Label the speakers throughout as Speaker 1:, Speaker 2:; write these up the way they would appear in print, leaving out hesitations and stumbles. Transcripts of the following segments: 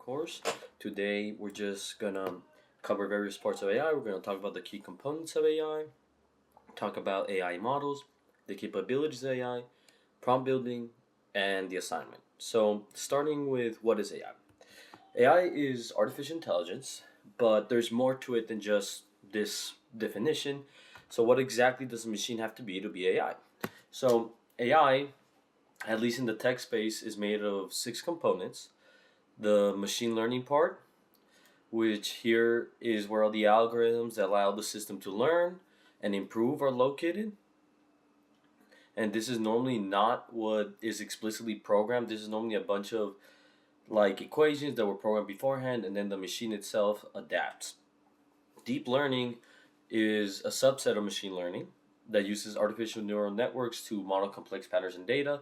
Speaker 1: course. Today we're just gonna cover various parts of AI. We're gonna talk about the key components of AI, talk about AI models, the capabilities of AI, prompt building, and the assignment. So, starting with what is AI? AI is artificial intelligence, but there's more to it than just this definition. So, what exactly does a machine have to be AI? So, AI, at least in the tech space, is made of six components: the machine learning part, which here is where all the algorithms that allow the system to learn and improve are located. And this is normally not what is explicitly programmed. This is normally a bunch of like equations that were programmed beforehand, and then the machine itself adapts. Deep learning is a subset of machine learning that uses artificial neural networks to model complex patterns in data.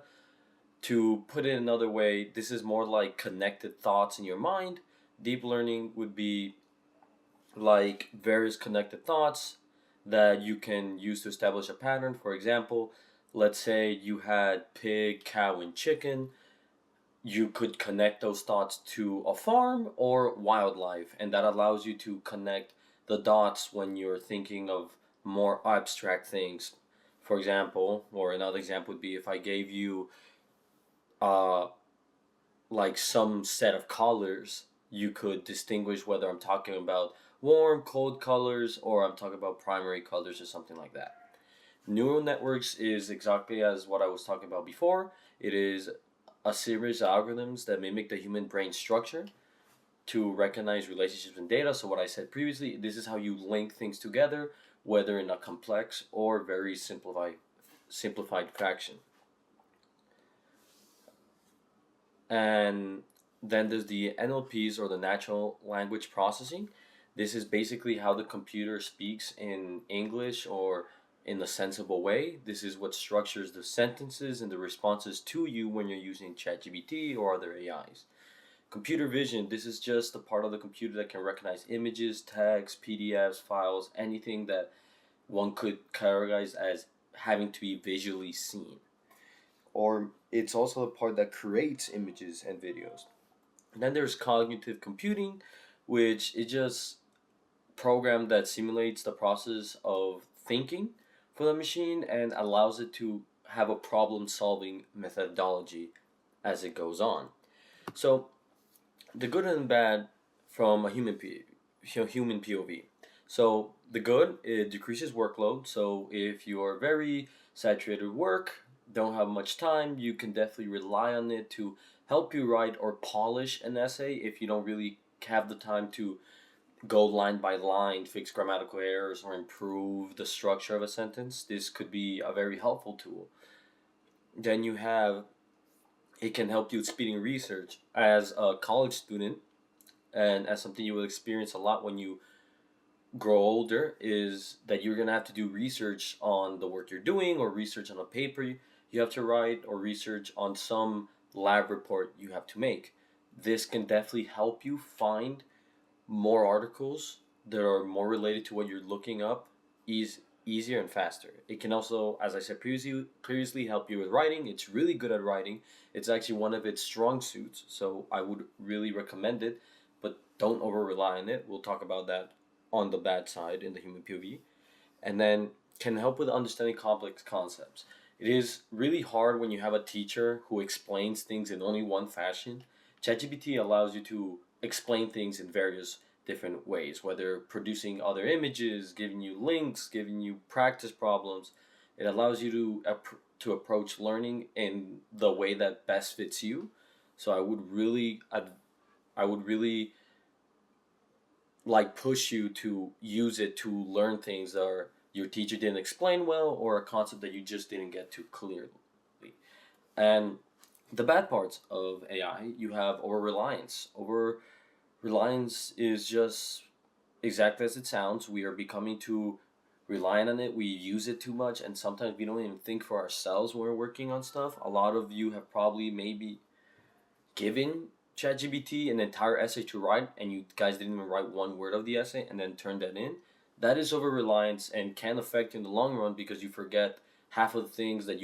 Speaker 1: To put it another way, this is more like connected thoughts in your mind. Deep learning would be like various connected thoughts that you can use to establish a pattern. For example, let's say you had pig, cow, and chicken. You could connect those thoughts to a farm or wildlife, and that allows you to connect the dots when you're thinking of more abstract things. For example, or another example would be if I gave you uh, like some set of colors, you could distinguish whether I'm talking about warm, cold colors or I'm talking about primary colors or something like that. Neural networks is exactly as what I was talking about before. It is a series of algorithms that mimic the human brain structure to recognize relationships in data. So, what I said previously, this is how you link things together, whether in a complex or very simplified fashion. And then there's the NLPs, or the natural language processing. This is basically how the computer speaks in English or in a sensible way. This is what structures the sentences and the responses to you when you're using ChatGPT or other AIs. Computer vision, this is just the part of the computer that can recognize images, text, PDFs, files, anything that one could categorize as having to be visually seen. Or it's also the part that creates images and videos. And then there's cognitive computing, which is just program that simulates the process of thinking for the machine and allows it to have a problem solving methodology as it goes on. So the good and bad from a human POV. So the good, it decreases workload. So if you're very saturated with work, don't have much time, you can definitely rely on it to help you write or polish an essay if you don't really have the time to go line by line, fix grammatical errors, or improve the structure of a sentence. This could be a very helpful tool. Then you have it can help you with speeding research as a college student, and as something you will experience a lot when you grow older is that you're going to have to do research on the work you're doing, or research on a paper you have to write, or research on some lab report you have to make. This can definitely help you find more articles that are more related to what you're looking up easier and faster. It can also, as I said previously help you with writing. It's really good at writing. It's actually one of its strong suits, so I would really recommend it, but don't over rely on it. We'll talk about that on the bad side in the human POV. And then can help with understanding complex concepts. It is really hard when you have a teacher who explains things in only one fashion. ChatGPT allows you to explain things in various different ways, whether producing other images, giving you links, giving you practice problems. It allows you to approach learning in the way that best fits you. So I would really like push you to use it to learn things that your teacher didn't explain well, or a concept that you just didn't get to clearly. And the bad parts of AI, you have over reliance. Over reliance is just exactly as it sounds. We are becoming too reliant on it. We use it too much, and sometimes we don't even think for ourselves when we're working on stuff. A lot of you have probably maybe given ChatGPT an entire essay to write, and you guys didn't even write one word of the essay and then turned that in. That is over reliance and can affect you in the long run because you forget half of the things that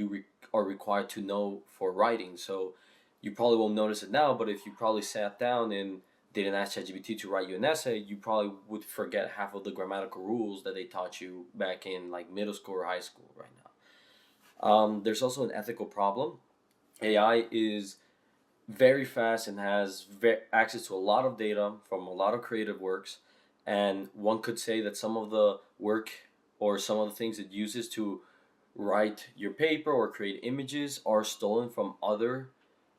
Speaker 1: are required to know for writing. So you probably won't notice it now, but if you probably sat down and didn't ask ChatGPT to write you an essay, you probably would forget half of the grammatical rules that they taught you back in like middle school or high school right now. There's also an ethical problem. AI is very fast and has access to a lot of data from a lot of creative works. And one could say that some of the work or some of the things it uses to write your paper or create images are stolen from other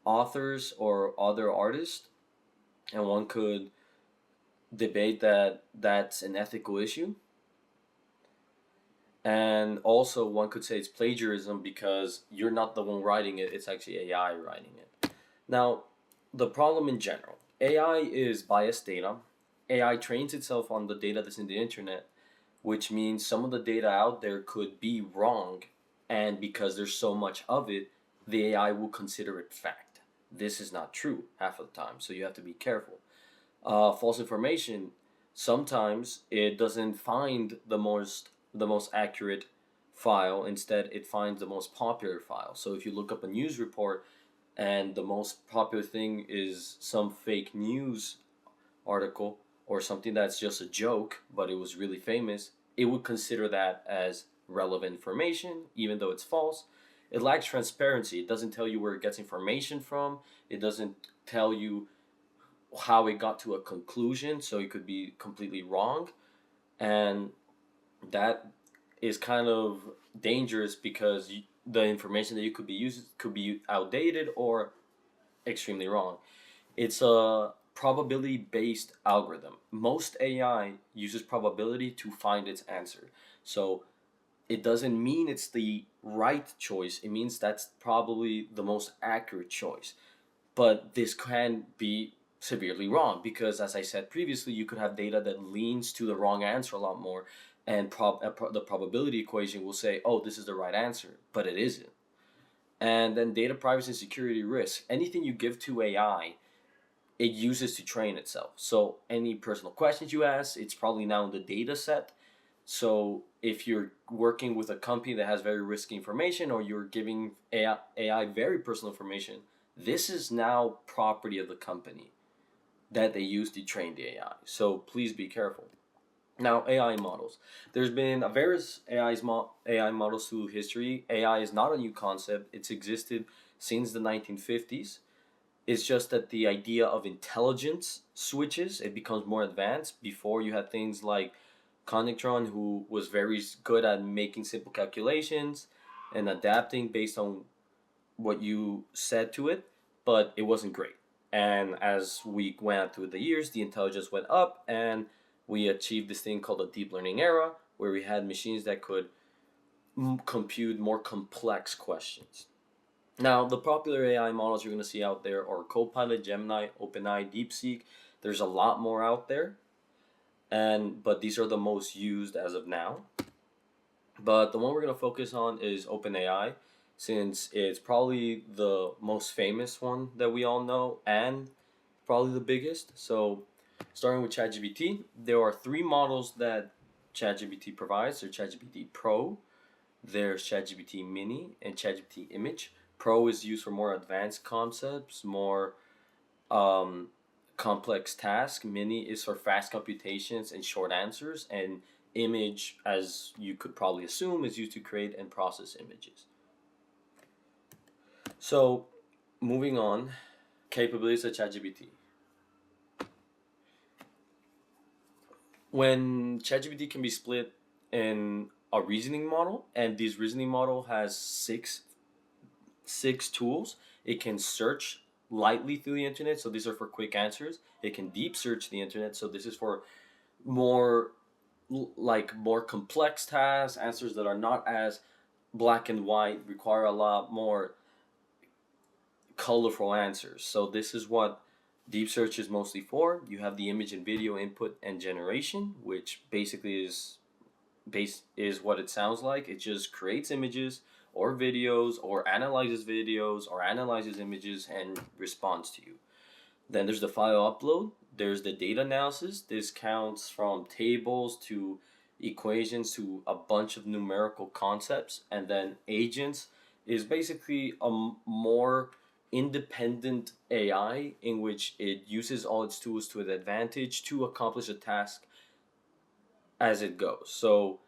Speaker 1: authors or other artists. And one could debate that that's an ethical issue. And also, one could say it's plagiarism because you're not the one writing it, it's actually AI writing it. Now, the problem in general, AI is biased data. AI trains itself on the data that's in the internet, which means some of the data out there could be wrong. And because there's so much of it, the AI will consider it fact. This is not true half of the time, so you have to be careful. False information, sometimes it doesn't find the most accurate file. Instead, it finds the most popular file. So if you look up a news report and the most popular thing is some fake news article or something that's just a joke, but it was really famous, it would consider that as relevant information, even though it's false. It lacks transparency. It doesn't tell you where it gets information from. It doesn't tell you how it got to a conclusion, so it could be completely wrong. And that is kind of dangerous because the information that you could be using could be outdated or extremely wrong. It's a probability based algorithm. Most AI uses probability to find its answer. So it doesn't mean it's the right choice, it means that's probably the most accurate choice. But this can be severely wrong because, as I said previously, you could have data that leans to the wrong answer a lot more, and the probability equation will say, oh, this is the right answer, but it isn't. And then data privacy and security risk. Anything you give to AI, it uses to train itself. So any personal questions you ask, it's probably now in the data set. So if you're working with a company that has very risky information or you're giving AI very personal information, this is now property of the company that they use to train the AI. So please be careful. Now, AI models. There's been a various AI models through history. AI is not a new concept. It's existed since the 1950s. It's just that the idea of intelligence switches. It becomes more advanced. Before, you had things like Connectron, who was very good at making simple calculations and adapting based on what you said to it, but it wasn't great. And as we went through the years, the intelligence went up, and we achieved this thing called the deep learning era, where we had machines that could compute more complex questions. Now, the popular AI models you're going to see out there are Copilot, Gemini, OpenAI, DeepSeek. There's a lot more out there, but these are the most used as of now. But the one we're going to focus on is OpenAI, since it's probably the most famous one that we all know and probably the biggest. So, starting with ChatGPT, there are three models that ChatGPT provides. There's ChatGPT Pro, there's ChatGPT Mini, and ChatGPT Image. Pro is used for more advanced concepts, more complex tasks. Mini is for fast computations and short answers. And Image, as you could probably assume, is used to create and process images. So, moving on, capabilities of ChatGPT. When ChatGPT can be split in a reasoning model, and this reasoning model has six tools. It can search lightly through the internet, so these are for quick answers. It can deep search the internet, so this is for more more complex tasks, answers that are not as black and white, require a lot more colorful answers. So this is what deep search is mostly for. You have the image and video input and generation, which basically is what it sounds like. It just creates images or videos or analyzes images and responds to you. Then there's the file upload. There's the data analysis. This counts from tables to equations to a bunch of numerical concepts. And then agents is basically a more independent AI in which it uses all its tools to its advantage to accomplish a task as it goes. So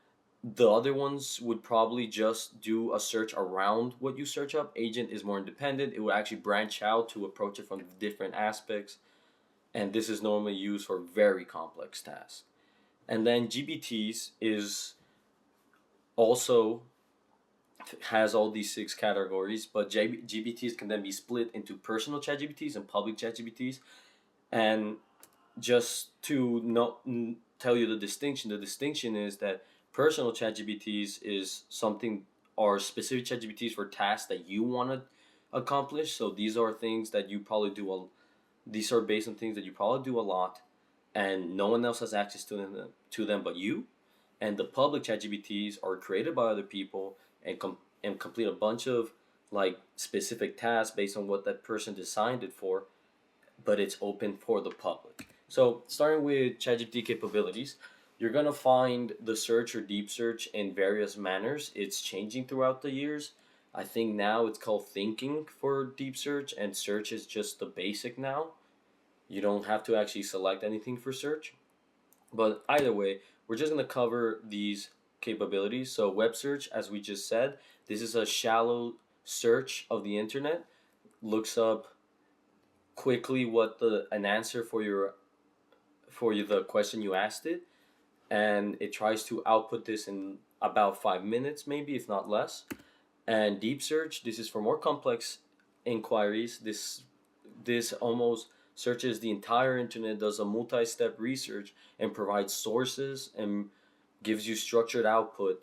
Speaker 1: the other ones would probably just do a search around what you search up. Agent is more independent. It will actually branch out to approach it from different aspects. And this is normally used for very complex tasks. And then GPTs is also has all these six categories, but GPTs can then be split into personal ChatGPTs and public ChatGPTs. And just to tell you the distinction is that personal ChatGPTs is something are specific ChatGPTs for tasks that you want to accomplish. So these are things that you probably do these are based on things that you probably do a lot, and no one else has access to them but you. And the public ChatGPTs are created by other people and complete a bunch of like specific tasks based on what that person designed it for, but it's open for the public. So starting with ChatGPT capabilities, you're gonna find the search or deep search in various manners. It's changing throughout the years. I think now it's called thinking for deep search, and search is just the basic now. You don't have to actually select anything for search. But either way, we're just going to cover these capabilities. So, web search, as we just said, this is a shallow search of the internet, looks up quickly what the an answer the question you asked it, and it tries to output this in about 5 minutes, maybe if not less. And deep search, this is for more complex inquiries. This almost searches the entire internet, does a multi-step research, and provides sources and gives you structured output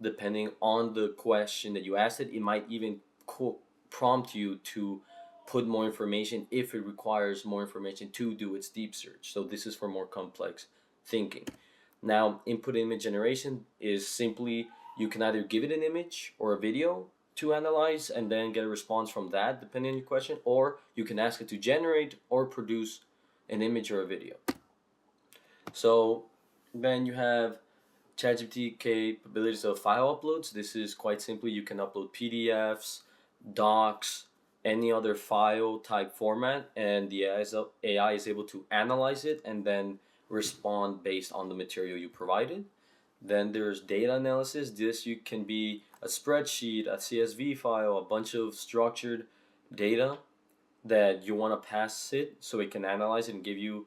Speaker 1: depending on the question that you asked it. It might even prompt you to put more information if it requires more information to do its deep search. So this is for more complex thinking. Now, input image generation is simply you can either give it an image or a video to analyze and then get a response from that depending on your question, or you can ask it to generate or produce an image or a video. So then you have ChatGPT capabilities of file uploads. This is quite simply you can upload PDFs, docs, any other file type format, and the AI is able to analyze it and then respond based on the material you provided. Then there's data analysis. This you can be a spreadsheet, a CSV file, a bunch of structured data that you want to pass it so it can analyze it and give you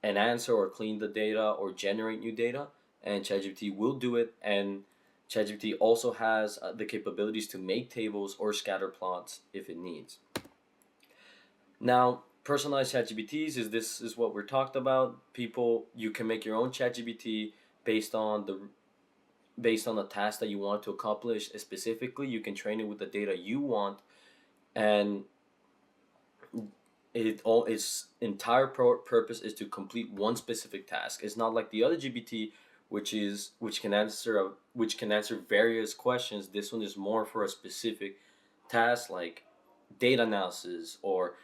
Speaker 1: an answer or clean the data or generate new data. And ChatGPT will do it. And ChatGPT also has the capabilities to make tables or scatter plots if it needs. Now, personalized ChatGPTs is what we're talked about. You can make your own ChatGPT based on the task that you want to accomplish specifically. You can train it with the data you want, and its entire purpose is to complete one specific task. It's not like the other GPT, which can answer various questions. This one is more for a specific task, like data analysis, or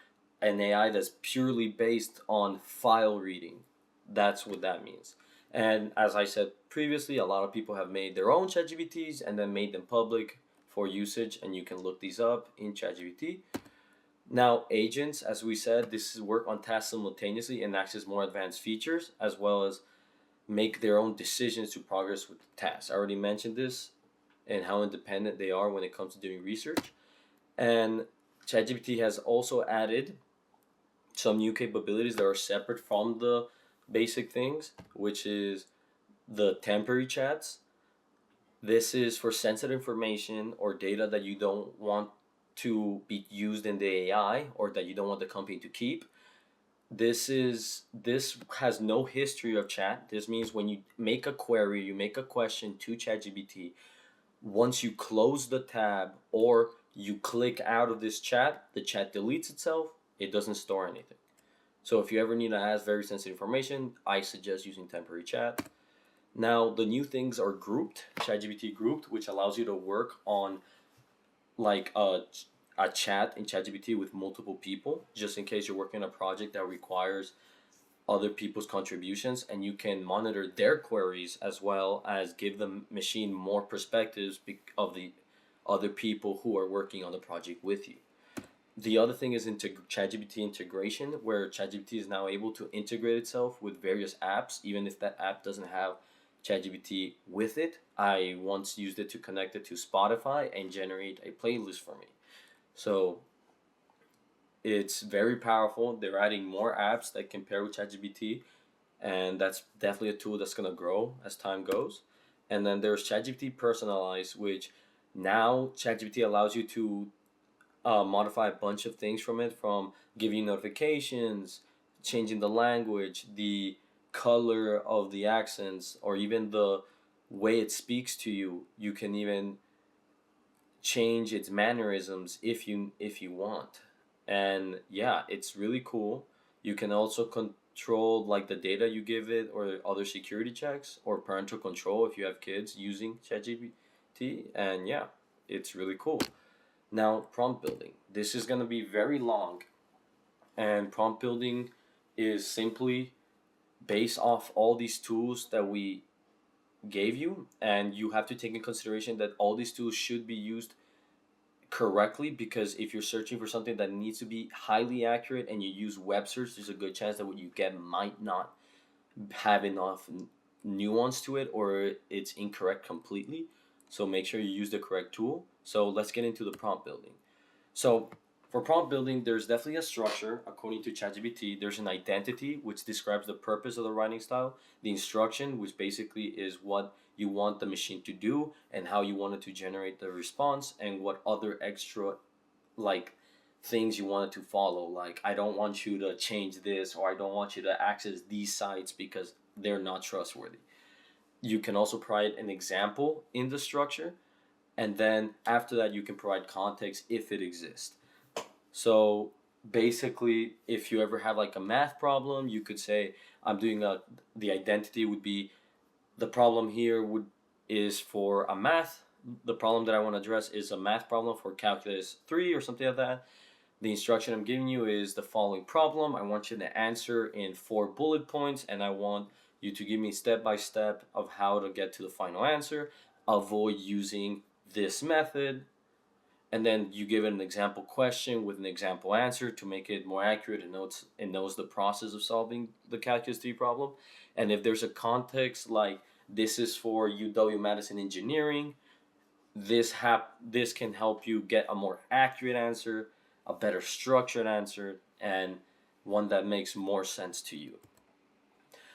Speaker 1: an AI that's purely based on file reading. That's what that means. And as I said previously, a lot of people have made their own ChatGPTs and then made them public for usage, and you can look these up in ChatGPT. Now, agents, as we said, this is work on tasks simultaneously and access more advanced features, as well as make their own decisions to progress with the task. I already mentioned this and how independent they are when it comes to doing research. And ChatGPT has also added some new capabilities that are separate from the basic things, which is the temporary chats. This is for sensitive information or data that you don't want to be used in the AI or that you don't want the company to keep. This has no history of chat. This means when you make a query, you make a question to ChatGPT, once you close the tab or you click out of this chat, the chat deletes itself. It doesn't store anything. So if you ever need to ask very sensitive information, I suggest using temporary chat. Now, the new things are grouped, ChatGPT grouped, which allows you to work on like a chat in ChatGPT with multiple people, just in case you're working on a project that requires other people's contributions, and you can monitor their queries as well as give the machine more perspectives of the other people who are working on the project with you. The other thing is into ChatGPT integration, where ChatGPT is now able to integrate itself with various apps, even if that app doesn't have ChatGPT with it. I once used it to connect it to Spotify and generate a playlist for me. So it's very powerful. They're adding more apps that can pair with ChatGPT, and that's definitely a tool that's gonna grow as time goes. And then there's ChatGPT Personalized, which now ChatGPT allows you to modify a bunch of things from it, from giving notifications, changing the language, the color of the accents, or even the way it speaks to you. You can even change its mannerisms if you want. And yeah, it's really cool. You can also control like the data you give it, or other security checks, or parental control if you have kids using ChatGPT. And yeah, it's really cool. Now, prompt building. This is going to be very long, and prompt building is simply based off all these tools that we gave you, and you have to take in consideration that all these tools should be used correctly, because if you're searching for something that needs to be highly accurate and you use web search, there's a good chance that what you get might not have enough nuance to it, or it's incorrect completely. So make sure you use the correct tool. So let's get into the prompt building. So for prompt building, there's definitely a structure according to ChatGPT. There's an identity, which describes the purpose of the writing style, the instruction, which basically is what you want the machine to do and how you want it to generate the response, and what other extra like things you want it to follow. Like, I don't want you to change this, or I don't want you to access these sites because they're not trustworthy. You can also provide an example in the structure, and then after that you can provide context if it exists. So basically, if you ever have like a math problem, you could say, I'm doing a, the identity would be, the problem here would is for a math, the problem that I want to address is a math problem for calculus 3 or something like that. The instruction I'm giving you is the following problem. I want you to answer in 4 bullet points, and I want you to give me step by step of how to get to the final answer. Avoid using this method, and then you give it an example question with an example answer to make it more accurate, and knows the process of solving the calculus 3 problem. And if there's a context, like this is for UW-Madison engineering, this can help you get a more accurate answer, a better structured answer, and one that makes more sense to you.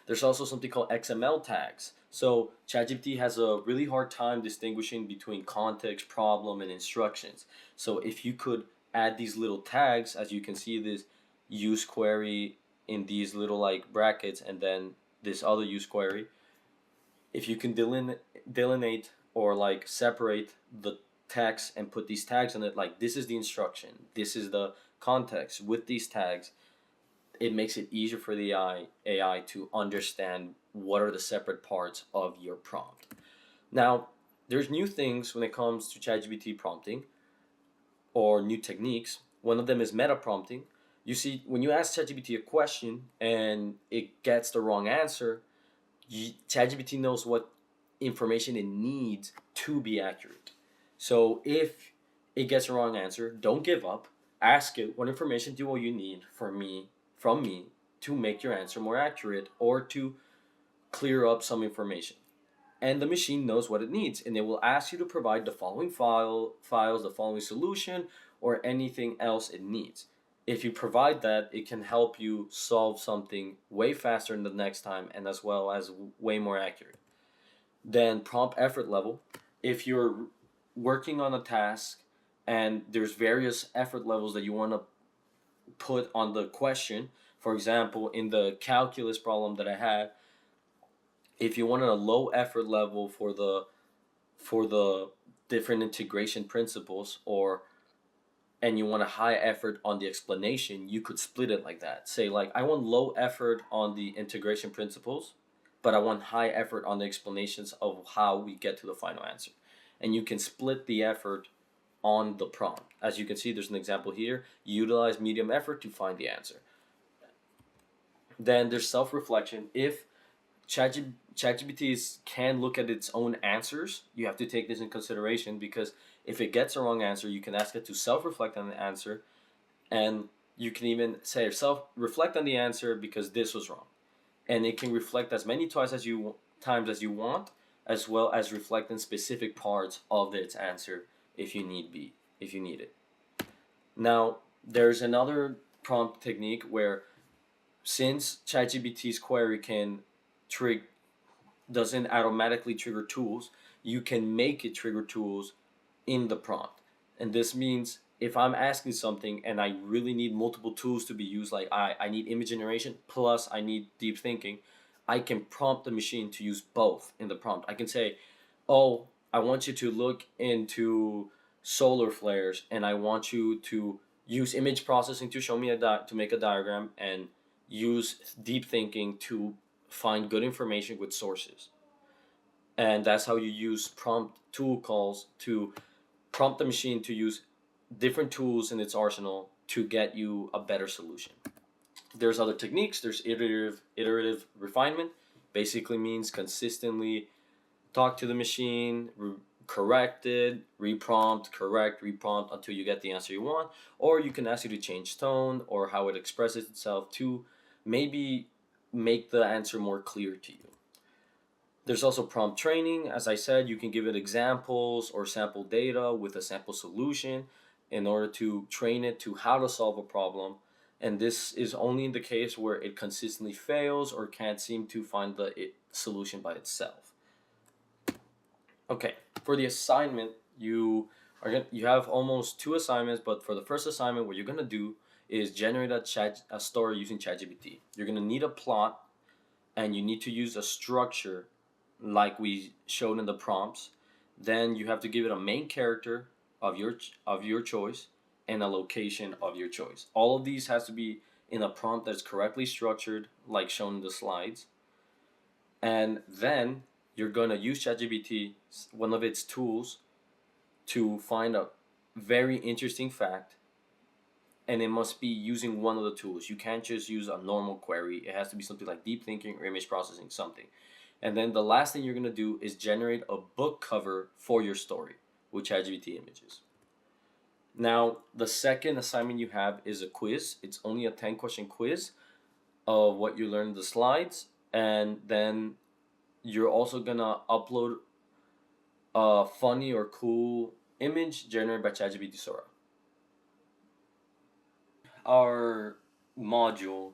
Speaker 1: There's also something called XML tags. So ChatGPT has a really hard time distinguishing between context, problem, and instructions. So if you could add these little tags, as you can see, this use query in these little like brackets, and then this other use query, if you can delineate or like separate the text and put these tags on it, like this is the instruction, this is the context with these tags, it makes it easier for the AI to understand what are the separate parts of your prompt. Now, there's new things when it comes to ChatGPT prompting, or new techniques. One of them is meta prompting. You see, when you ask ChatGPT a question and it gets the wrong answer, ChatGPT knows what information it needs to be accurate. So if it gets the wrong answer, don't give up. Ask it, what information do you need from me to make your answer more accurate, or to clear up some information. And the machine knows what it needs, and it will ask you to provide the following files, the following solution, or anything else it needs. If you provide that, it can help you solve something way faster in the next time, and as well as way more accurate. Then prompt effort level. If you're working on a task and there's various effort levels that you want to put on the question, for example, in the calculus problem that I had, if you wanted a low effort level for the different integration principles, or and you want a high effort on the explanation, you could split it like that. Say, like, I want low effort on the integration principles, but I want high effort on the explanations of how we get to the final answer. And you can split the effort on the prompt. As you can see, there's an example here. Utilize medium effort to find the answer. Then there's self-reflection. If ChatGPT can look at its own answers, you have to take this in consideration, because if it gets a wrong answer, you can ask it to self-reflect on the answer And you can even say yourself, reflect on the answer because this was wrong. And it can reflect as many times as you want, as well as reflect in specific parts of its answer if you need it. Now, there's another prompt technique where, since ChatGPT's query doesn't automatically trigger tools, you can make it trigger tools in the prompt. And this means if I'm asking something and I really need multiple tools to be used, like I need image generation plus I need deep thinking, I can prompt the machine to use both in the prompt. I can say, oh, I want you to look into solar flares and I want you to use image processing to show me to make a diagram, and use deep thinking to find good information with sources. And that's how you use prompt tool calls to prompt the machine to use different tools in its arsenal to get you a better solution. There's other techniques. There's iterative refinement. Basically means consistently talk to the machine, correct it, reprompt, correct, reprompt until you get the answer you want. Or you can ask it to change tone or how it expresses itself to maybe make the answer more clear to you. There's also prompt training. As I said, you can give it examples or sample data with a sample solution in order to train it to how to solve a problem. And this is only in the case where it consistently fails or can't seem to find the solution by itself. Okay, for the assignment, you have almost two assignments, but for the first assignment, what you're gonna do is generate a story using ChatGPT. You're gonna need a plot, and you need to use a structure like we showed in the prompts. Then you have to give it a main character of your choice and a location of your choice. All of these has to be in a prompt that's correctly structured, like shown in the slides. And then you're gonna use ChatGPT, one of its tools, to find a very interesting fact, and it must be using one of the tools. You can't just use a normal query. It has to be something like deep thinking or image processing, something. And then the last thing you're gonna do is generate a book cover for your story with ChatGPT images. Now, the second assignment you have is a quiz. It's only a 10-question quiz of what you learned in the slides, and then you're also gonna upload a funny or cool image generated by ChatGPT Sora. Our module,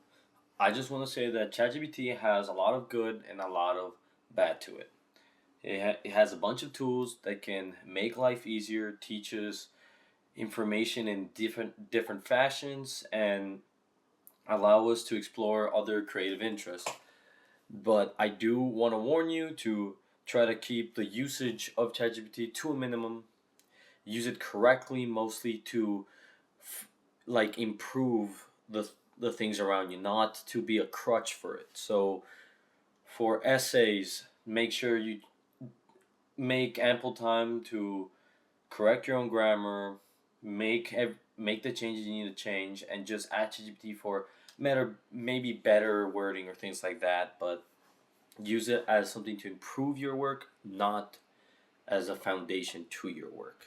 Speaker 1: I just want to say that ChatGPT has a lot of good and a lot of bad to it. It has a bunch of tools that can make life easier, teaches information in different fashions, and allow us to explore other creative interests. But I do want to warn you to try to keep the usage of ChatGPT to a minimum. Use it correctly, mostly to like improve the things around you, not to be a crutch for it. So for essays, make sure you make ample time to correct your own grammar, make the changes you need to change, and just ask GPT for maybe better wording or things like that. But use it as something to improve your work, not as a foundation to your work.